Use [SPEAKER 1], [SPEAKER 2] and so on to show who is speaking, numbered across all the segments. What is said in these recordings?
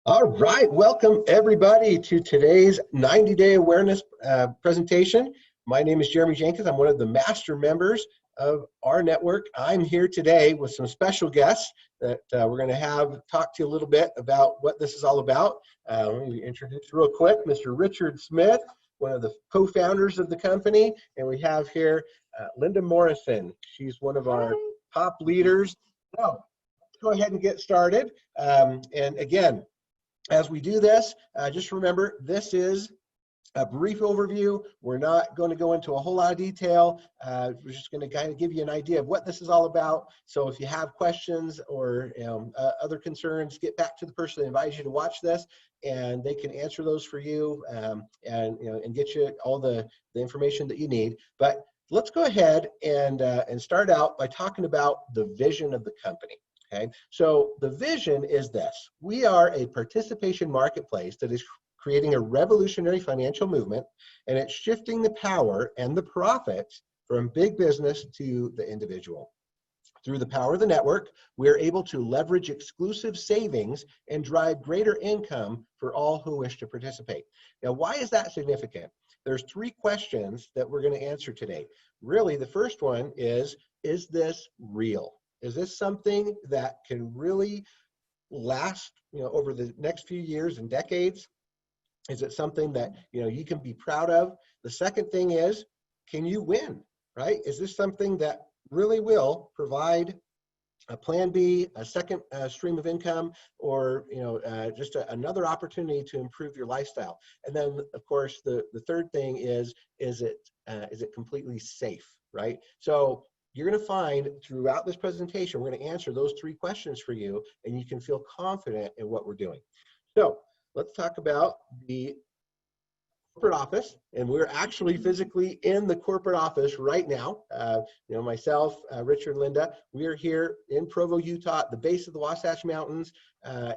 [SPEAKER 1] All right, welcome everybody to today's 90-day awareness presentation. My name is Jeremy Jenkins. I'm one of the master members of rNetwork. I'm here today with some special guests that we're going to have talk to you a little bit about what this is all about. Let me introduce real quick Mr. Richard Smith, one of the co-founders of the company, and we have here Linda Morrison. She's one of our top leaders. So, let's go ahead and get started. And again, as we do this, just remember, this is a brief overview. We're not going to go into a whole lot of detail. We're just going to kind of give you an idea of what this is all about. So if you have questions or other concerns, get back to the person that invited you to watch this, and they can answer those for you and get you all the information that you need. But let's go ahead and start out by talking about the vision of the company. Okay, so the vision is this: we are a participation marketplace that is creating a revolutionary financial movement, and it's shifting the power and the profits from big business to the individual. Through the power of the network, we are able to leverage exclusive savings and drive greater income for all who wish to participate. Now, why is that significant? There's three questions that we're going to answer today. Really, the first one is this real? Is this something that can really last, over the next few years and decades? Is it something that, you can be proud of? The second thing is, can you win, right? Is this something that really will provide a plan B, a second stream of income, or just another opportunity to improve your lifestyle? And then, of course, the third thing is it completely safe, right? So you're going to find throughout this presentation, we're going to answer those three questions for you, and you can feel confident in what we're doing. So let's talk about the corporate office, and we're actually physically in the corporate office right now. Myself, Richard, Linda, we are here in Provo, Utah, at the base of the Wasatch Mountains.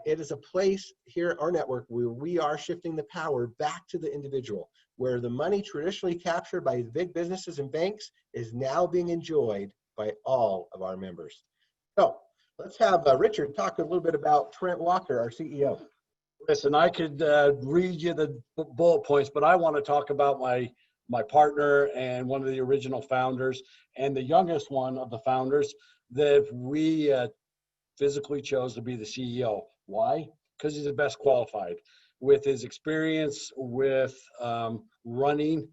[SPEAKER 1] It is a place here at rNetwork where we are shifting the power back to the individual, where the money traditionally captured by big businesses and banks is now being enjoyed by all of our members. So let's have Richard talk a little bit about Trent Walker, our CEO.
[SPEAKER 2] Listen, I could read you the bullet points, but I want to talk about my partner and one of the original founders and the youngest one of the founders that we physically chose to be the CEO. Why? Because he's the best qualified. With his experience with running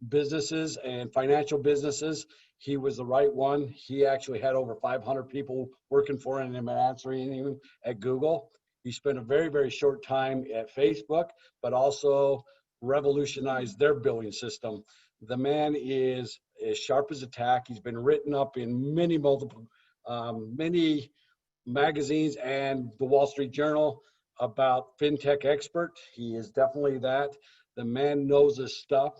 [SPEAKER 2] businesses and financial businesses, he was the right one. He actually had over 500 people working for him and answering him at Google. He spent a very, very short time at Facebook, but also revolutionized their billing system. The man is as sharp as a tack. He's been written up in many magazines and the Wall Street Journal about fintech expert. He is definitely that. The man knows his stuff,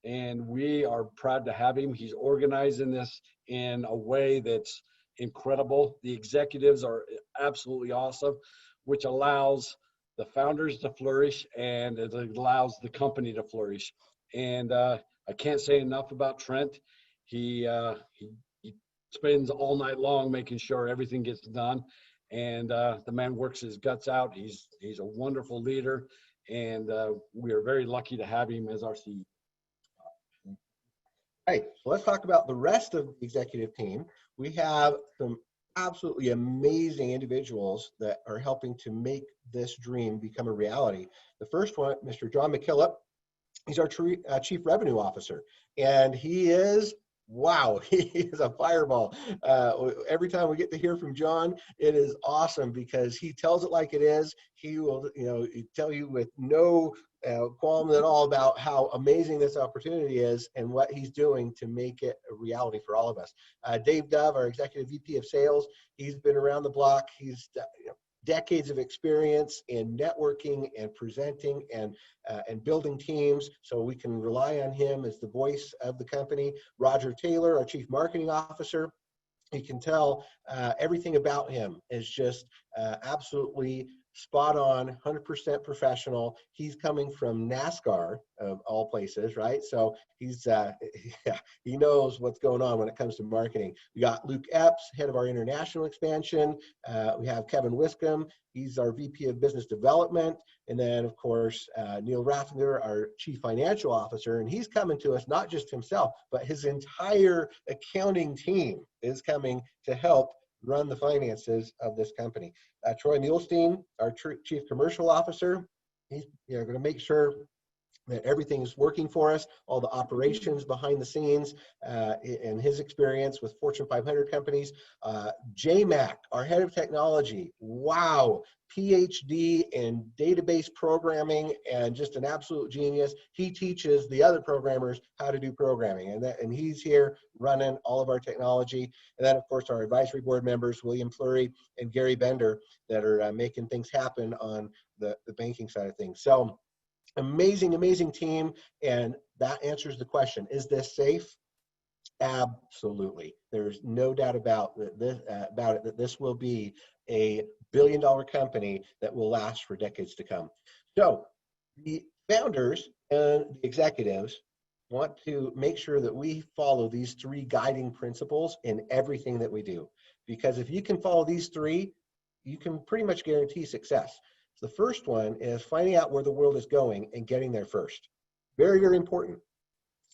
[SPEAKER 2] and we are proud to have him. He's organizing this in a way that's incredible. The executives are absolutely awesome, which allows the founders to flourish, and it allows the company to flourish. And I can't say enough about Trent. He spends all night long making sure everything gets done, and the man works his guts out. He's a wonderful leader, and we are very lucky to have him as our CEO.
[SPEAKER 1] Right, so let's talk about the rest of the executive team. We have some absolutely amazing individuals that are helping to make this dream become a reality. The first one, Mr. John McKillop, he's our Chief Revenue Officer, and he is, wow, he is a fireball. Every time we get to hear from John, it is awesome because he tells it like it is. He will, tell you with no qualm at all about how amazing this opportunity is and what he's doing to make it a reality for all of us. Dave Dove, our Executive VP of Sales, he's been around the block. He's decades of experience in networking and presenting and building teams, so we can rely on him as the voice of the company. Roger Taylor, our Chief Marketing Officer, you can tell everything about him is just absolutely spot on, 100% professional. He's coming from NASCAR of all places, right? So he's he knows what's going on when it comes to marketing. We got Luke Epps, head of our international expansion. We have Kevin Wiscombe. He's our VP of Business Development. And then, of course, Neil Raffinger, our Chief Financial Officer. And he's coming to us, not just himself, but his entire accounting team is coming to help run the finances of this company. Troy Muhlstein, our Chief Commercial Officer, he's going to make sure that everything is working for us, all the operations behind the scenes, and his experience with Fortune 500 companies. J-Mac, our head of technology, wow, PhD in database programming and just an absolute genius. He teaches the other programmers how to do programming, and he's here running all of our technology. And then, of course, our advisory board members, William Fleury and Gary Bender, that are making things happen on the banking side of things. So amazing, amazing team. And that answers the question, is this safe? Absolutely. There's no doubt about this, that this will be a billion-dollar company that will last for decades to come. So the founders and the executives want to make sure that we follow these three guiding principles in everything that we do. Because if you can follow these three, you can pretty much guarantee success. The first one is finding out where the world is going and getting there first. Very, very important.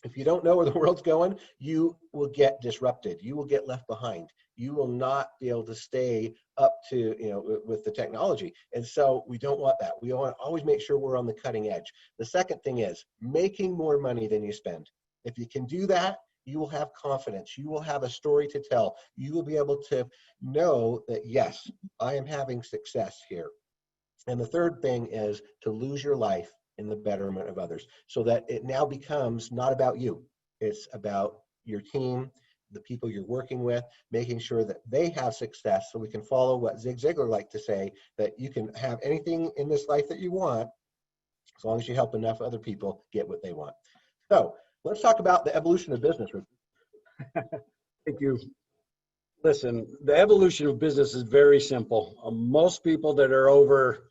[SPEAKER 1] If you don't know where the world's going, you will get disrupted. You will get left behind. You will not be able to stay up to, with the technology. And so we don't want that. We want to always make sure we're on the cutting edge. The second thing is making more money than you spend. If you can do that, you will have confidence. You will have a story to tell. You will be able to know that, yes, I am having success here. And the third thing is to lose your life in the betterment of others, so that it now becomes not about you. It's about your team, the people you're working with, making sure that they have success, so we can follow what Zig Ziglar liked to say, that you can have anything in this life that you want, as long as you help enough other people get what they want. So let's talk about the evolution of business.
[SPEAKER 2] Thank you. Listen, the evolution of business is very simple. Most people that are over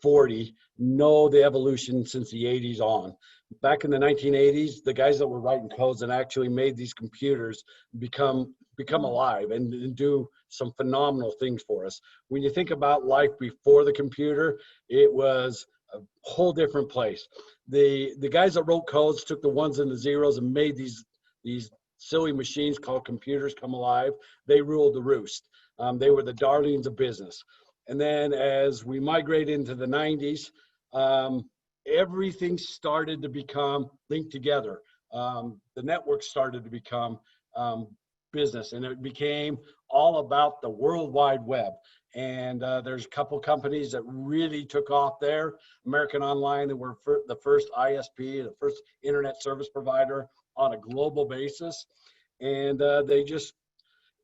[SPEAKER 2] 40 know the evolution since the 80s on. Back in the 1980s, the guys that were writing codes and actually made these computers become alive and do some phenomenal things for us. When you think about life before the computer, it was a whole different place. The guys that wrote codes took the ones and the zeros and made these silly machines called computers come alive. They ruled the roost. They were the darlings of business. And then as we migrate into the 90s, everything started to become linked together. The network started to become business, and it became all about the World Wide Web. And there's a couple companies that really took off there. American Online, that were the first ISP, the first internet service provider on a global basis. And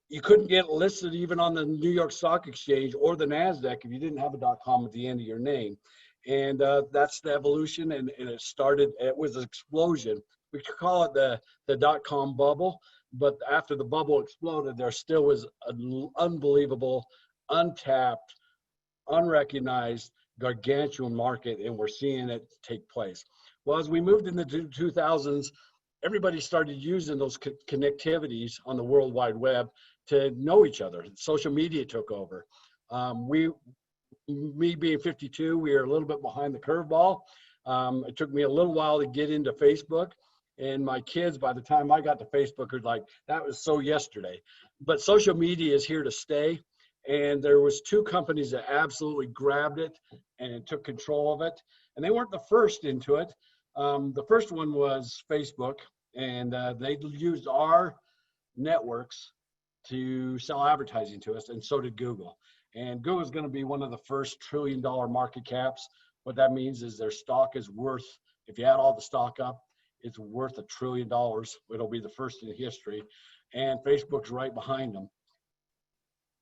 [SPEAKER 2] you couldn't get listed even on the New York Stock Exchange or the NASDAQ if you didn't have a .com at the end of your name. And that's the evolution, and it was an explosion. We could call it the .com bubble, but after the bubble exploded, there still was an unbelievable, untapped, unrecognized, gargantuan market, and we're seeing it take place. Well, as we moved into the 2000s, everybody started using those connectivities on the World Wide Web to know each other. Social media took over. Me being 52, we are a little bit behind the curveball. It took me a little while to get into Facebook, and my kids, by the time I got to Facebook, were like, that was so yesterday. But social media is here to stay, and there was two companies that absolutely grabbed it and took control of it, and they weren't the first into it. The first one was Facebook, and they used our networks to sell advertising to us, and so did Google. And Google is going to be one of the first $1 trillion market caps. What that means is their stock is worth, if you add all the stock up, it's worth $1 trillion. It'll be the first in history, and Facebook's right behind them.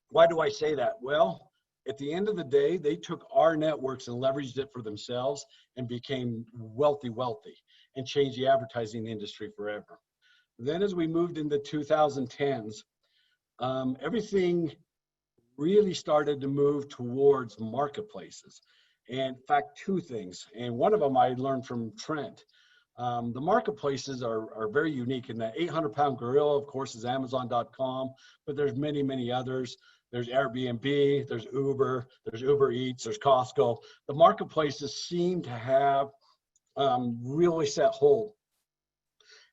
[SPEAKER 2] Why do I say that? Well, at the end of the day, they took our networks and leveraged it for themselves and became wealthy, and changed the advertising industry forever. Then as we moved into 2010s, everything really started to move towards marketplaces. And in fact, two things. And one of them I learned from Trent. The marketplaces are very unique, and the 800-pound gorilla, of course, is Amazon.com, but there's many, many others. There's Airbnb, there's Uber, there's Uber Eats, there's Costco. The marketplaces seem to have really set hold.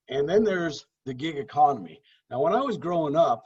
[SPEAKER 2] And then there's the gig economy. Now, when I was growing up,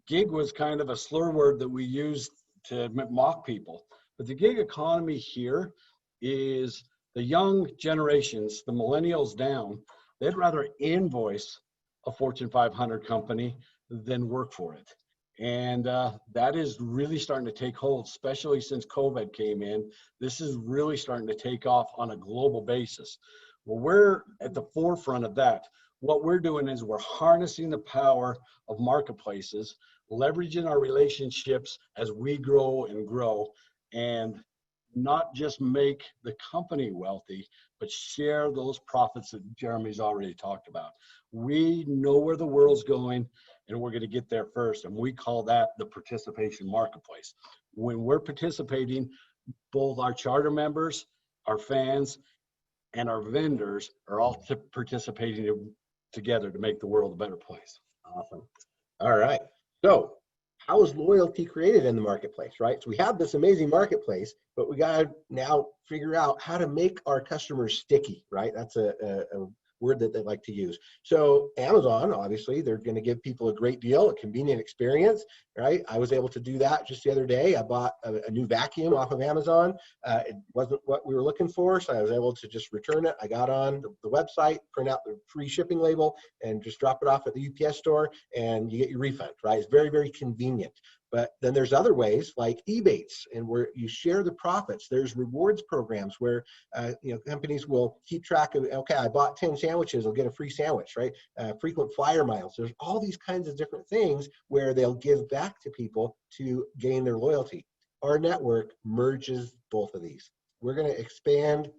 [SPEAKER 2] gig was kind of a slur word that we used to mock people. But the gig economy here is the young generations, the millennials down, they'd rather invoice a Fortune 500 company than work for it. And that is really starting to take hold, especially since COVID came in. This is really starting to take off on a global basis. Well, we're at the forefront of that. What we're doing is we're harnessing the power of marketplaces, leveraging our relationships as we grow and grow, and not just make the company wealthy, but share those profits that Jeremy's already talked about. We know where the world's going, and we're going to get there first, and we call that the participation marketplace. When we're participating, both our charter members, our fans, and our vendors are all participating together to make the world a better place.
[SPEAKER 1] Awesome. All right. So how is loyalty created in the marketplace, right? So we have this amazing marketplace, but we got to now figure out how to make our customers sticky, right? That's a word that they like to use. So Amazon, obviously, they're going to give people a great deal, a convenient experience, right? I was able to do that just the other day. I bought a new vacuum off of Amazon. It wasn't what we were looking for, so I was able to just return it. I got on the website, print out the free shipping label, and just drop it off at the UPS store, and you get your refund, right? It's very, very convenient. But then there's other ways like Ebates, and where you share the profits. There's rewards programs where companies will keep track of, okay, I bought 10 sandwiches, I'll get a free sandwich, right? Frequent flyer miles. There's all these kinds of different things where they'll give back to people to gain their loyalty. Our network merges both of these. We're going to expand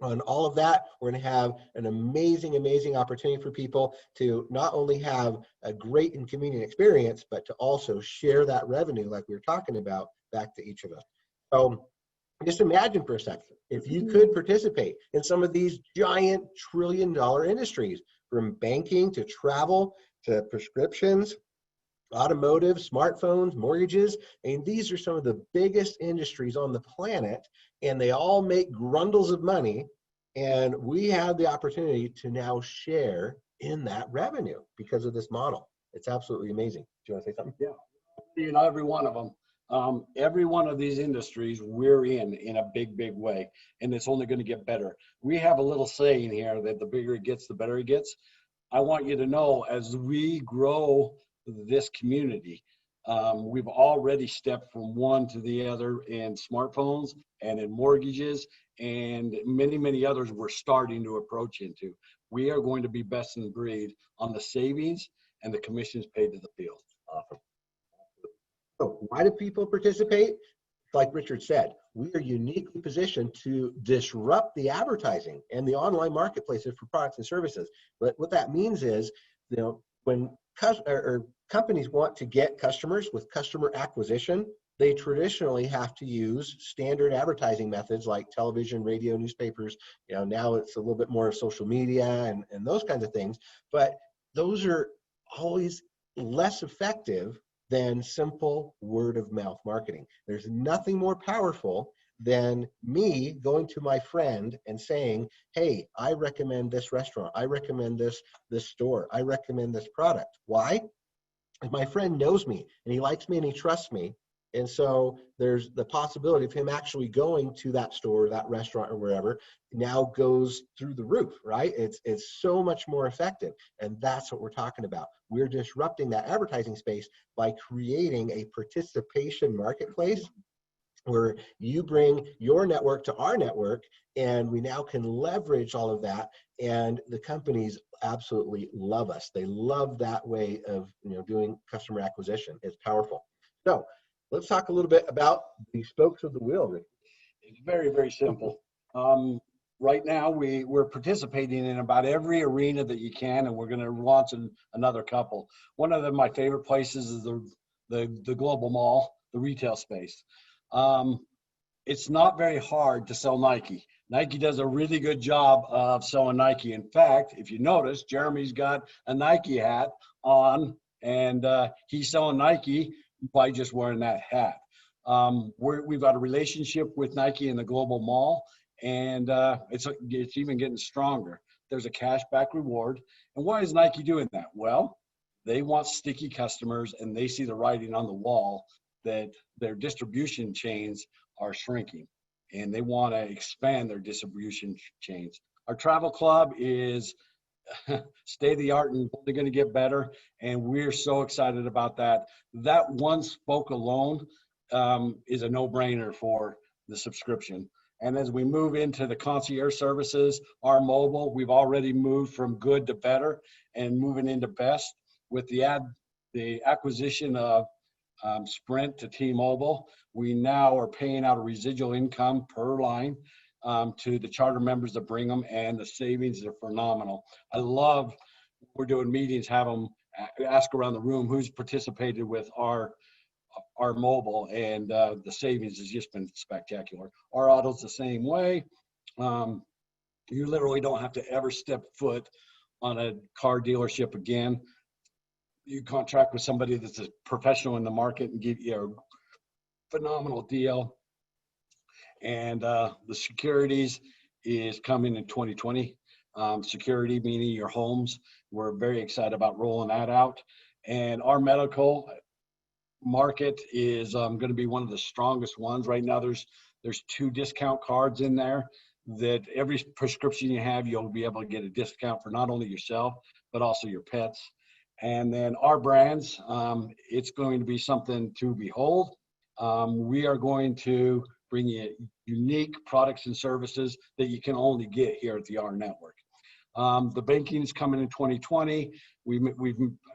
[SPEAKER 1] on all of that. We're going to have an amazing, amazing opportunity for people to not only have a great and convenient experience, but to also share that revenue like we were talking about back to each of us. So just imagine for a second, if you could participate in some of these giant trillion-dollar industries, from banking to travel to prescriptions, automotive, smartphones, mortgages. I mean, these are some of the biggest industries on the planet, and they all make grundles of money. And we have the opportunity to now share in that revenue because of this model. It's absolutely amazing. Do you want to say something?
[SPEAKER 2] Yeah, every one of them. Every one of these industries we're in a big, big way, and it's only going to get better. We have a little saying here that the bigger it gets, the better it gets. I want you to know, as we grow this community, we've already stepped from one to the other in smartphones and in mortgages and many, many others we're starting to approach into. We are going to be best in breed on the savings and the commissions paid to the field.
[SPEAKER 1] Awesome. So why do people participate? Like Richard said, we are uniquely positioned to disrupt the advertising and the online marketplaces for products and services. But what that means is, when companies want to get customers with customer acquisition, they traditionally have to use standard advertising methods like television, radio, newspapers. Now it's a little bit more of social media and those kinds of things. But those are always less effective than simple word of mouth marketing. There's nothing more powerful than me going to my friend and saying, hey, I recommend this restaurant. I recommend this store. I recommend this product. Why? If my friend knows me and he likes me and he trusts me. And so there's the possibility of him actually going to that store, that restaurant, or wherever, now goes through the roof, right? It's so much more effective. And that's what we're talking about. We're disrupting that advertising space by creating a participation marketplace where you bring your network to our network, and we now can leverage all of that. And the companies absolutely love us. They love that way of doing customer acquisition. It's powerful. So let's talk a little bit about the spokes of the wheel.
[SPEAKER 2] It's very, very simple. Right now, we're participating in about every arena that you can, and we're going to launch another couple. One of my favorite places is the Global Mall. the retail space. It's not very hard to sell Nike. Nike does a really good job of selling Nike. In fact, if you notice, Jeremy's got a Nike hat on, and he's selling Nike by just wearing that hat. We've got a relationship with Nike in the global mall, and it's even getting stronger. There's a cashback reward. And why is Nike doing that? Well, they want sticky customers, and they see the writing on the wall that their distribution chains are shrinking, and they want to expand their distribution chains. Our travel club is state of the art and only going to get better, and we're so excited about that. That one spoke alone is a no-brainer for the subscription. And as we move into the concierge services, rMobile, we've already moved from good to better and moving into best with the acquisition of Sprint to T-Mobile. We now are paying out a residual income per line to the charter members that bring them, and the savings are phenomenal. I love, we're doing meetings, have them ask around the room who's participated with our mobile, and the savings has just been spectacular. Our auto's the same way. You literally don't have to ever step foot on a car dealership again. You contract with somebody that's a professional in the market and give you a phenomenal deal. And the securities is coming in 2020. Security, meaning your homes. We're very excited about rolling that out. And our medical market is going to be one of the strongest ones. Right now, there's 2 discount cards in there that every prescription you have, you'll be able to get a discount for not only yourself, but also your pets. And then our brands, it's going to be something to behold. We are going to bring you unique products and services that you can only get here at the rNetwork. The banking is coming in 2020.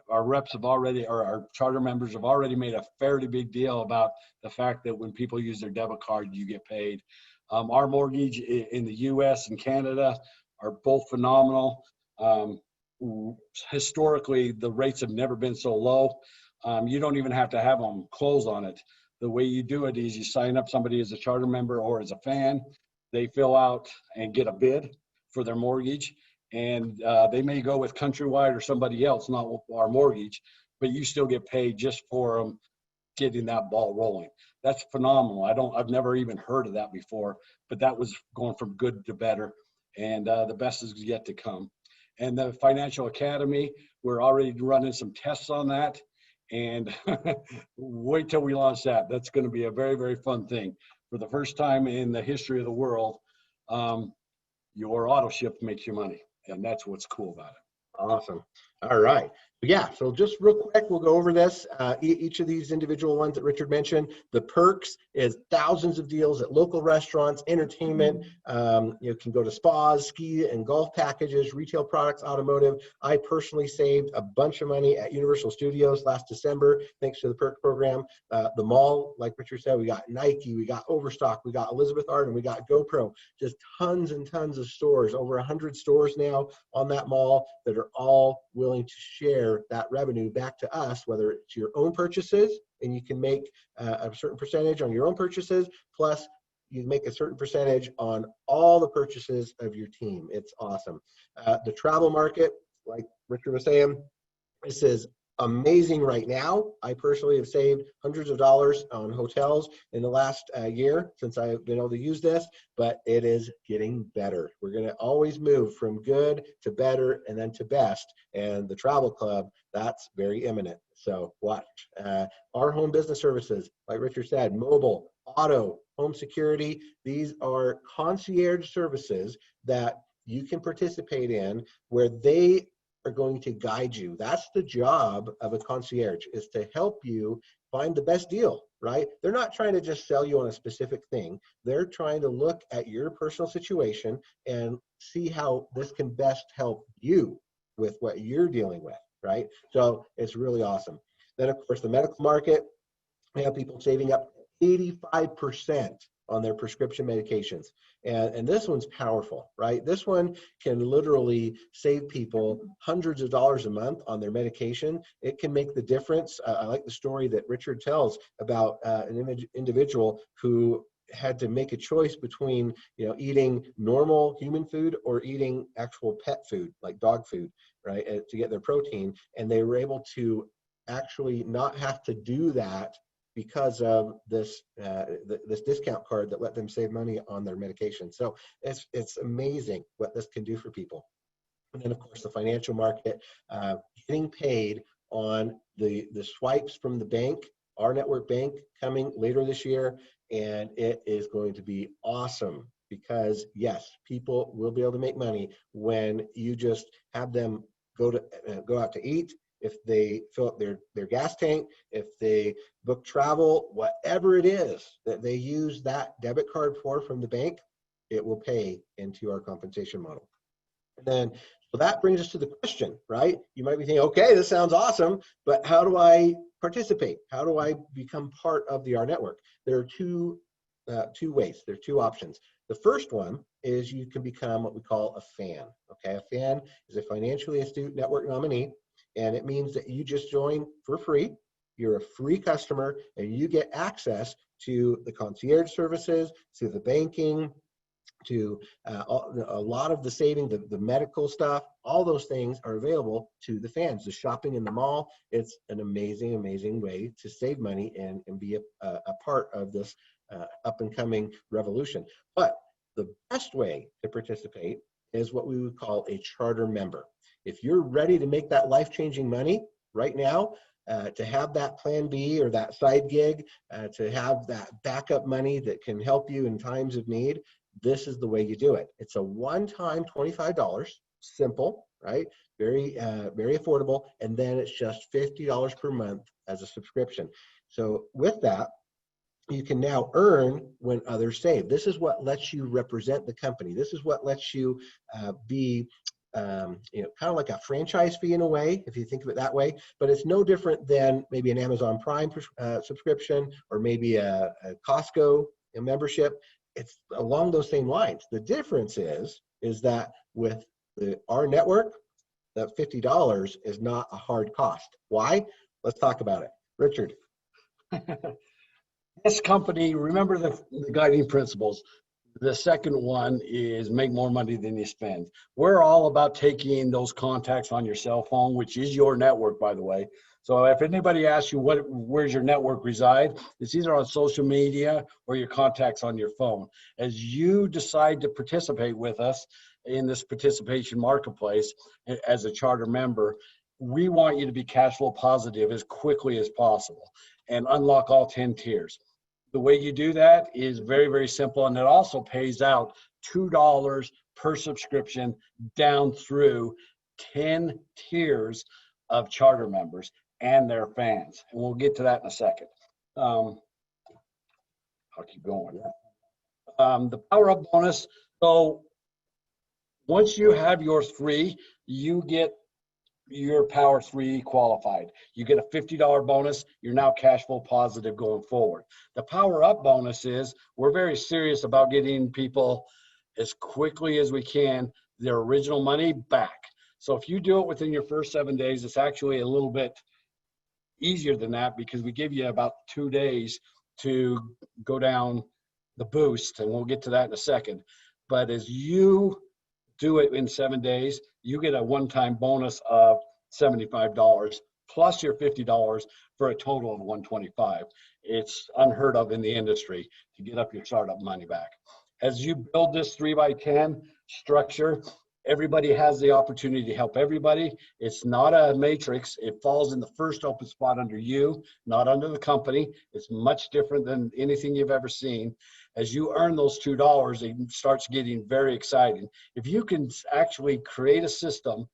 [SPEAKER 2] Our reps have already, or our charter members have already made a fairly big deal about the fact that when people use their debit card, you get paid. Our mortgage in the US and Canada are both phenomenal. Historically, the rates have never been so low. You don't even have to have them close on it. The way you do it is you sign up somebody as a charter member or as a fan. They fill out and get a bid for their mortgage, and they may go with Countrywide or somebody else, not our mortgage, but you still get paid just for them getting that ball rolling. That's phenomenal. I've never even heard of that before, but that was going from good to better, and the best is yet to come. And the Financial Academy, we're already running some tests on that, and wait till we launch that. That's going to be a very, very fun thing. For the first time in the history of the world, your auto ship makes you money, and that's what's cool about it.
[SPEAKER 1] Awesome. All right. Yeah, so just real quick, we'll go over this. Each of these individual ones that Richard mentioned. The perks is thousands of deals at local restaurants, entertainment. You can go to spas, ski and golf packages, retail products, automotive. I personally saved a bunch of money at Universal Studios last December, thanks to the perk program. The mall, like Richard said, we got Nike, we got Overstock, we got Elizabeth Arden, we got GoPro. Just tons and tons of stores, over 100 stores now on that mall that are all willing to share that revenue back to us, whether it's your own purchases, and you can make a certain percentage on your own purchases, plus you make a certain percentage on all the purchases of your team. It's awesome. The travel market, like Richard was saying, this is amazing right now. I personally have saved hundreds of dollars on hotels in the last year since I've been able to use this, but it is getting better. We're going to always move from good to better and then to best. And the travel club, that's very imminent. So watch. Our home business services, like Richard said, mobile, auto, home security, these are concierge services that you can participate in where they are going to guide you. That's the job of a concierge, is to help you find the best deal, right? They're not trying to just sell you on a specific thing. They're trying to look at your personal situation and see how this can best help you with what you're dealing with, right? So it's really awesome. Then of course the medical market, we have people saving up 85% on their prescription medications. And this one's powerful, right? This one can literally save people hundreds of dollars a month on their medication. It can make the difference. I like the story that Richard tells about an individual who had to make a choice between, eating normal human food or eating actual pet food, like dog food, right, to get their protein. And they were able to actually not have to do that because of this this discount card that let them save money on their medication. So it's amazing what this can do for people. And then, of course, the financial market, getting paid on the swipes from the bank, rNetwork Bank, coming later this year, and it is going to be awesome because, yes, people will be able to make money when you just have them go out to eat. If they fill up their gas tank, if they book travel, whatever it is that they use that debit card for from the bank, it will pay into our compensation model. And then, so that brings us to the question, right? You might be thinking, okay, this sounds awesome, but how do I participate? How do I become part of the rNetwork? There are two ways. There are two options. The first one is you can become what we call a fan. Okay, a fan is a financially astute network nominee. And it means that you just join for free. You're a free customer and you get access to the concierge services, to the banking, to a lot of the saving, the medical stuff. All those things are available to the fans. The shopping in the mall, it's an amazing, amazing way to save money and be a part of this up and coming revolution. But the best way to participate is what we would call a charter member. If you're ready to make that life-changing money right now, to have that plan B or that side gig, to have that backup money that can help you in times of need, this is the way you do it. It's a one-time $25, simple, right? Very, very affordable. And then it's just $50 per month as a subscription. So with that, you can now earn when others save. This is what lets you represent the company. This is what lets you be kind of like a franchise fee in a way, if you think of it that way, but it's no different than maybe an Amazon Prime subscription or maybe a Costco membership. It's along those same lines. The difference is that with the rNetwork, that $50 is not a hard cost. Why? Let's talk about it. Richard.
[SPEAKER 2] This company, remember the guiding principles. The second one is make more money than you spend. We're all about taking those contacts on your cell phone, which is your network, by the way. So if anybody asks you where's your network reside, it's either on social media or your contacts on your phone. As you decide to participate with us in this participation marketplace as a charter member, we want you to be cash flow positive as quickly as possible and unlock all 10 tiers. The way you do that is very, very simple, and it also pays out $2 per subscription down through 10 tiers of charter members and their fans. And we'll get to that in a second. I'll keep going. The Power Up bonus. So once you have yours free, you get your Power 3 qualified. You get a $50 bonus. You're now cash flow positive going forward. The Power Up bonus is we're very serious about getting people as quickly as we can their original money back. So if you do it within your first 7 days, it's actually a little bit easier than that because we give you about 2 days to go down the boost, and we'll get to that in a second. But as you do it in 7 days, you get a one-time bonus of $75 plus your $50 for a total of $125. It's unheard of in the industry to get up your startup money back. As you build this 3x10 structure, everybody has the opportunity to help everybody. It's not a matrix. It falls in the first open spot under you, not under the company. It's much different than anything you've ever seen. As you earn those $2, it starts getting very exciting. If you can actually create a system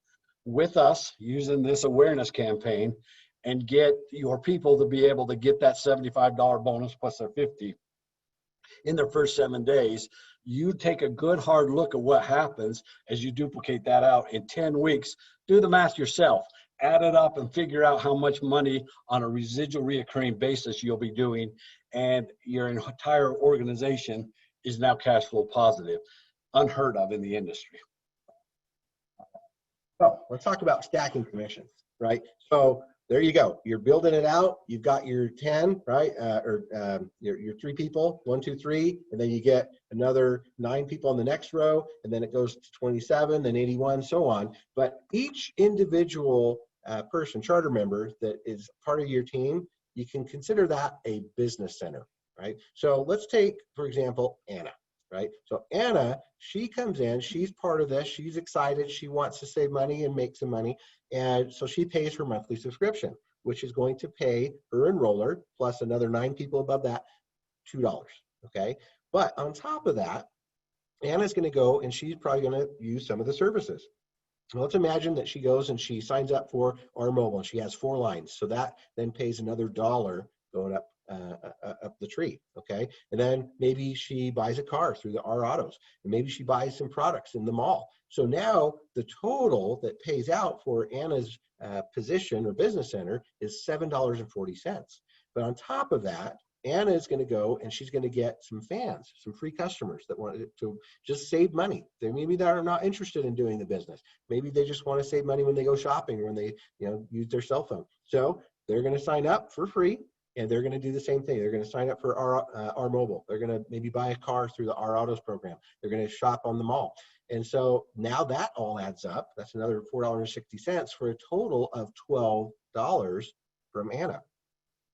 [SPEAKER 2] with us using this awareness campaign and get your people to be able to get that $75 bonus plus their $50 in their first 7 days, you take a good hard look at what happens as you duplicate that out in 10 weeks. Do the math yourself. Add it up and figure out how much money on a residual reoccurring basis you'll be doing and your entire organization is now cash flow positive. Unheard of in the industry.
[SPEAKER 1] So let's talk about stacking commissions, right? So there you go. You're building it out. You've got your 10, right? Your 3 people, 1, 2, 3, and then you get another 9 people on the next row, and then it goes to 27, then 81, so on. But each individual person, charter member that is part of your team, you can consider that a business center, right? So let's take, for example, Anna. Right? So Anna, she comes in, she's part of this, she's excited, she wants to save money and make some money. And so she pays her monthly subscription, which is going to pay her enroller plus another 9 people above that, $2. Okay. But on top of that, Anna's going to go and she's probably going to use some of the services. Well, let's imagine that she goes and she signs up for rMobile and she has 4 lines. So that then pays another $1 going up the tree, okay? And then maybe she buys a car through the R Autos, and maybe she buys some products in the mall. So now the total that pays out for Anna's position or business center is $7.40. But on top of that, Anna is going to go and she's going to get some fans, some free customers that want to just save money. Maybe they're not interested in doing the business. Maybe they just want to save money when they go shopping or when they use their cell phone. So they're going to sign up for free. And they're going to do the same thing. They're going to sign up for rMobile. They're going to maybe buy a car through the R Autos program. They're going to shop on the mall. And so now that all adds up. That's another $4.60 for a total of $12 from Anna.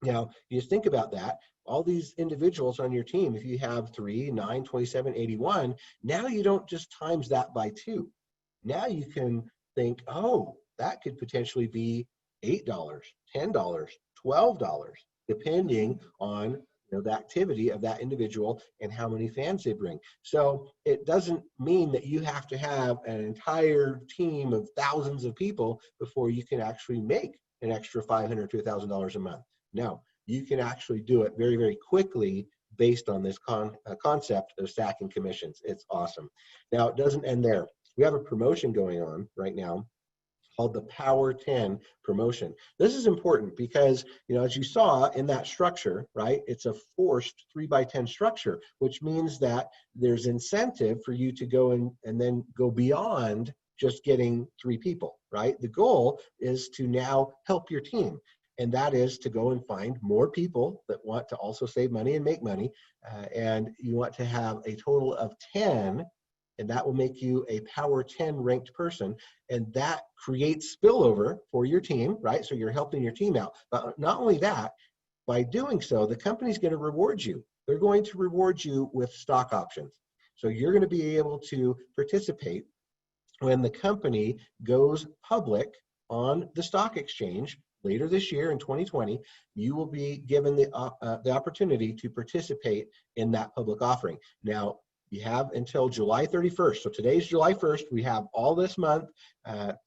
[SPEAKER 1] Now, you think about that. All these individuals on your team, if you have 3, 9, 27, 81, now you don't just times that by 2. Now you can think, oh, that could potentially be $8, $10, $12. Depending on the activity of that individual and how many fans they bring. So it doesn't mean that you have to have an entire team of thousands of people before you can actually make an extra $500 to $1,000 a month. No, you can actually do it very, very quickly based on this concept of stacking commissions. It's awesome. Now, it doesn't end there. We have a promotion going on right now called the Power 10 promotion. This is important because, as you saw in that structure, right, it's a forced 3x10 structure, which means that there's incentive for you to go and then go beyond just getting 3 people, right? The goal is to now help your team. And that is to go and find more people that want to also save money and make money. And you want to have a total of 10, and that will make you a Power 10 ranked person. And that creates spillover for your team, right? So you're helping your team out. But not only that, by doing so, the company's going to reward you. They're going to reward you with stock options. So you're going to be able to participate when the company goes public on the stock exchange later this year in 2020. You will be given the opportunity to participate in that public offering. Now, you have until July 31st. So today's July 1st. We have all this month,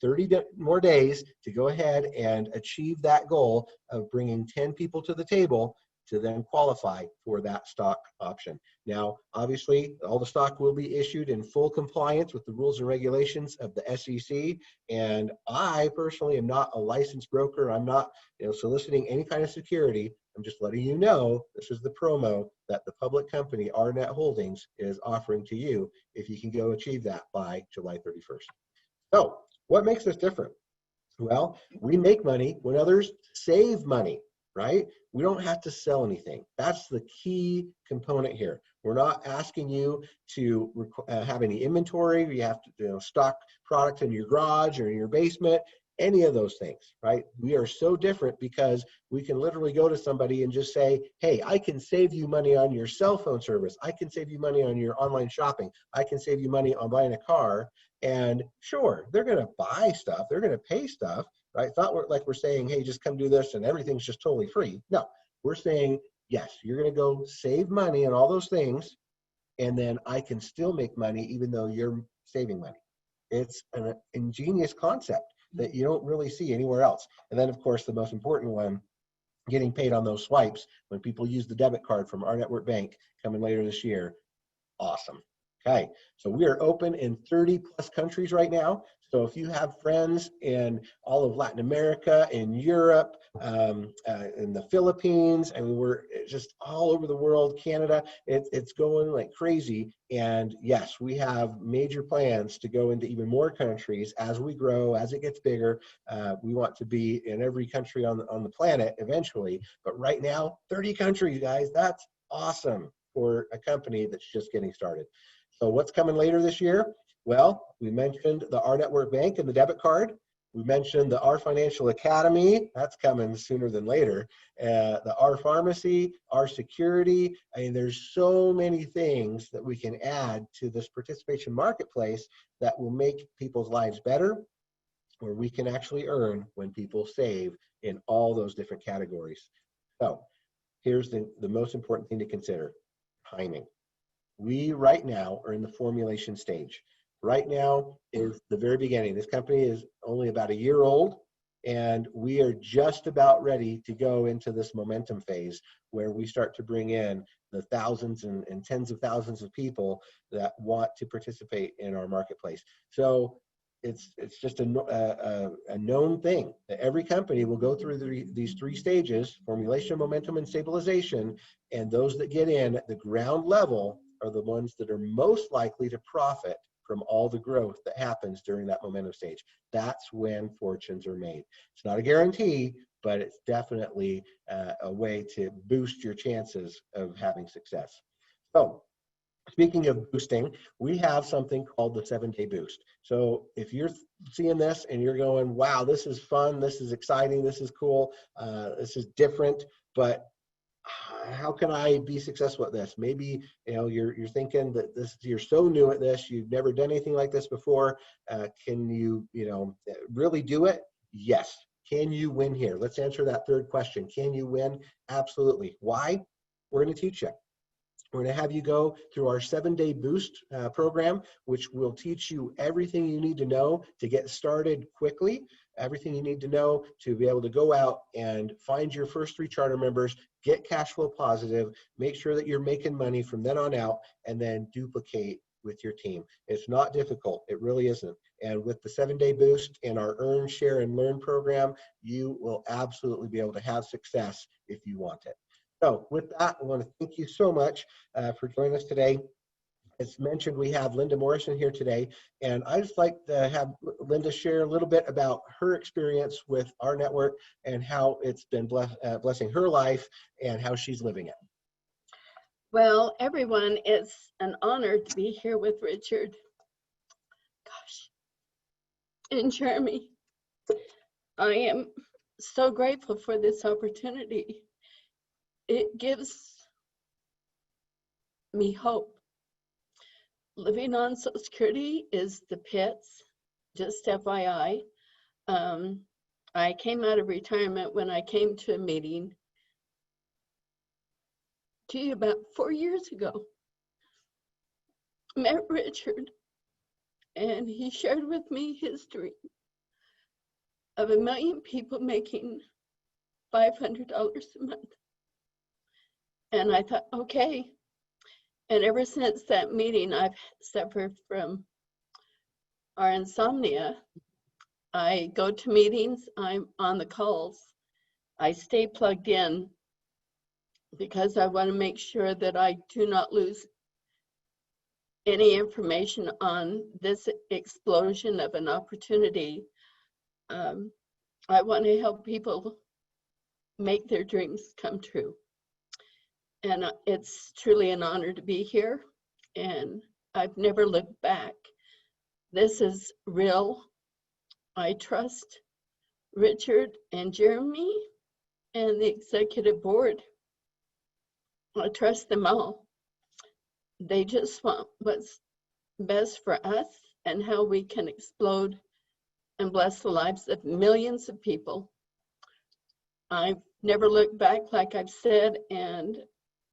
[SPEAKER 1] 30 more days to go ahead and achieve that goal of bringing 10 people to the table to then qualify for that stock option. Now, obviously, all the stock will be issued in full compliance with the rules and regulations of the SEC. And I personally am not a licensed broker. I'm not soliciting any kind of security. I'm just letting you know this is the promo that the public company, rNet Holdings, is offering to you if you can go achieve that by July 31st. So what makes us different? Well, we make money when others save money, right? We don't have to sell anything. That's the key component here. We're not asking you to have any inventory. You have to stock products in your garage or in your basement. Any of those things, right? We are so different because we can literally go to somebody and just say, hey, I can save you money on your cell phone service. I can save you money on your online shopping. I can save you money on buying a car. And sure, they're going to buy stuff. They're going to pay stuff, right? It's not like we're saying, hey, just come do this and everything's just totally free. No, we're saying, yes, you're going to go save money on all those things. And then I can still make money even though you're saving money. It's an ingenious concept that you don't really see anywhere else. And then, of course, the most important one, getting paid on those swipes when people use the debit card from rNetwork coming later this year. Awesome. Okay, so we are open in 30 plus countries right now. So if you have friends in all of Latin America, in Europe, in the Philippines, I mean, we're just all over the world, Canada, it's going like crazy. And yes, we have major plans to go into even more countries as we grow, as it gets bigger. We want to be in every country on the planet eventually. But right now, 30 countries, guys, that's awesome for a company that's just getting started. So what's coming later this year? Well, we mentioned the rNetwork Bank and the debit card. We mentioned the R Financial Academy. That's coming sooner than later. The R Pharmacy, R Security. I mean, there's so many things that we can add to this participation marketplace that will make people's lives better, where we can actually earn when people save in all those different categories. So here's the most important thing to consider: timing. We right now are in the formulation stage. Right now is the very beginning. This company is only about a year old, and we are just about ready to go into this momentum phase where we start to bring in the thousands and tens of thousands of people that want to participate in our marketplace. So it's just a known thing that every company will go through these three stages: formulation, momentum, and stabilization. And those that get in at the ground level are the ones that are most likely to profit from all the growth that happens during that momentum stage. That's when fortunes are made. It's not a guarantee, but it's definitely a way to boost your chances of having success. So speaking of boosting, we have something called the 7-day boost. So if you're seeing this and you're going, wow, this is fun, this is exciting, this is cool, this is different, but how can I be successful at this? Maybe you're thinking that you're so new at this, you've never done anything like this before. Can you really do it? Yes. Can you win here? Let's answer that third question. Can you win? Absolutely. Why? We're going to teach you. We're going to have you go through our 7-day boost program, which will teach you everything you need to know to get started quickly, everything you need to know to be able to go out and find your first 3 charter members, get cash flow positive, make sure that you're making money from then on out, and then duplicate with your team. It's not difficult. It really isn't. And with the 7-day boost and our Earn, Share, and Learn program, you will absolutely be able to have success if you want it. So with that, I want to thank you so much for joining us today. As mentioned, we have Linda Morrison here today, and I'd just like to have Linda share a little bit about her experience with rNetwork and how it's been blessing her life and how she's living it.
[SPEAKER 3] Well, everyone, it's an honor to be here with Richard. Gosh, and Jeremy. I am so grateful for this opportunity. It gives me hope. Living on Social Security is the pits, just FYI. I came out of retirement when I came to a meeting about 4 years ago. Met Richard, and he shared with me his dream of 1 million people making $500 a month. And I thought, okay. And ever since that meeting, I've suffered from our insomnia. I go to meetings, I'm on the calls. I stay plugged in because I want to make sure that I do not lose any information on this explosion of an opportunity. I want to help people make their dreams come true. And it's truly an honor to be here, and I've never looked back. This is real. I trust Richard and Jeremy and the executive board. I trust them all. They just want what's best for us and how we can explode and bless the lives of millions of people. I've never looked back, like I've said, and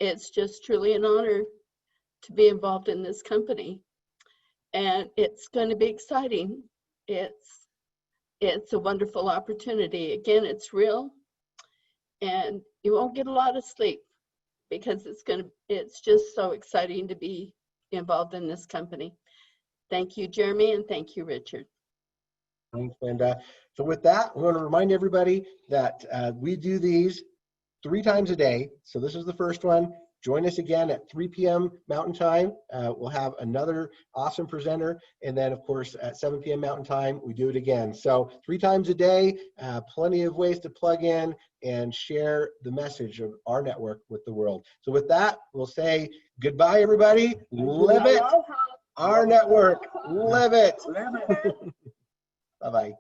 [SPEAKER 3] it's just truly an honor to be involved in this company. And it's going to be exciting. It's a wonderful opportunity. Again, it's real, and you won't get a lot of sleep because it's just so exciting to be involved in this company. Thank you, Jeremy, and thank you, Richard.
[SPEAKER 1] Thanks, Linda. So with that, I want to remind everybody that we do these 3 times a day. So this is the first one. Join us again at 3 p.m. Mountain Time. We'll have another awesome presenter. And then, of course, at 7 p.m. Mountain Time, we do it again. So 3 times a day, plenty of ways to plug in and share the message of our network with the world. So with that, we'll say goodbye, everybody. Live it. Our network. Live it.
[SPEAKER 2] Live it.
[SPEAKER 1] Bye-bye.